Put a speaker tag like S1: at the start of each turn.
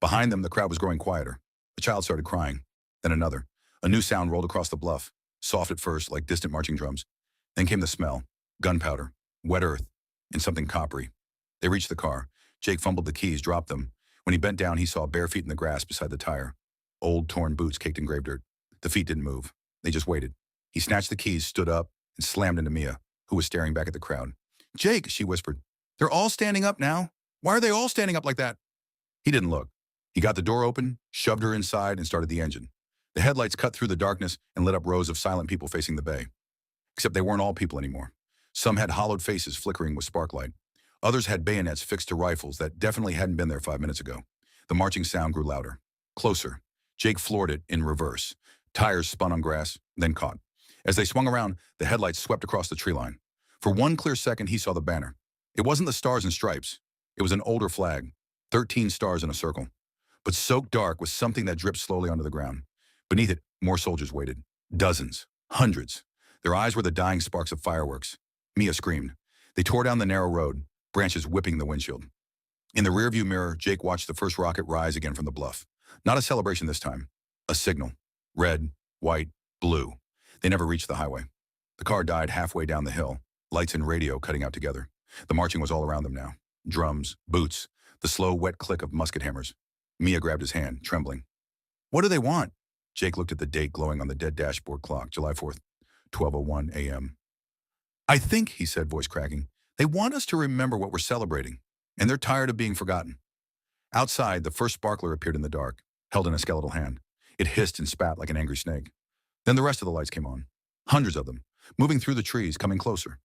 S1: Behind them, the crowd was growing quieter. A child started crying, then another. A new sound rolled across the bluff, soft at first, like distant marching drums. Then came the smell, gunpowder, wet earth, and something coppery. They reached the car. Jake fumbled the keys, dropped them. When he bent down, he saw bare feet in the grass beside the tire. Old, torn boots caked in grave dirt. The feet didn't move. They just waited. He snatched the keys, stood up, and slammed into Mia, who was staring back at the crowd. "Jake," she whispered. "They're all standing up now. Why are they all standing up like that?" He didn't look. He got the door open, shoved her inside, and started the engine. The headlights cut through the darkness and lit up rows of silent people facing the bay. Except they weren't all people anymore. Some had hollowed faces flickering with sparklight. Others had bayonets fixed to rifles that definitely hadn't been there 5 minutes ago. The marching sound grew louder. Closer. Jake floored it in reverse. Tires spun on grass, then caught. As they swung around, the headlights swept across the tree line. For one clear second, he saw the banner. It wasn't the stars and stripes. It was an older flag, 13 stars in a circle. But soaked dark was something that dripped slowly onto the ground. Beneath it, more soldiers waited. Dozens. Hundreds. Their eyes were the dying sparks of fireworks. Mia screamed. They tore down the narrow road, branches whipping the windshield. In the rearview mirror, Jake watched the first rocket rise again from the bluff. Not a celebration this time. A signal. Red, white, blue. They never reached the highway. The car died halfway down the hill, lights and radio cutting out together. The marching was all around them now. Drums, boots, the slow, wet click of musket hammers. Mia grabbed his hand, trembling. "What do they want?" Jake looked at the date glowing on the dead dashboard clock, July 4th, 12:01 a.m. "I think," he said, voice cracking, "they want us to remember what we're celebrating, and they're tired of being forgotten." Outside, the first sparkler appeared in the dark, held in a skeletal hand. It hissed and spat like an angry snake. Then the rest of the lights came on. Hundreds of them, moving through the trees, coming closer.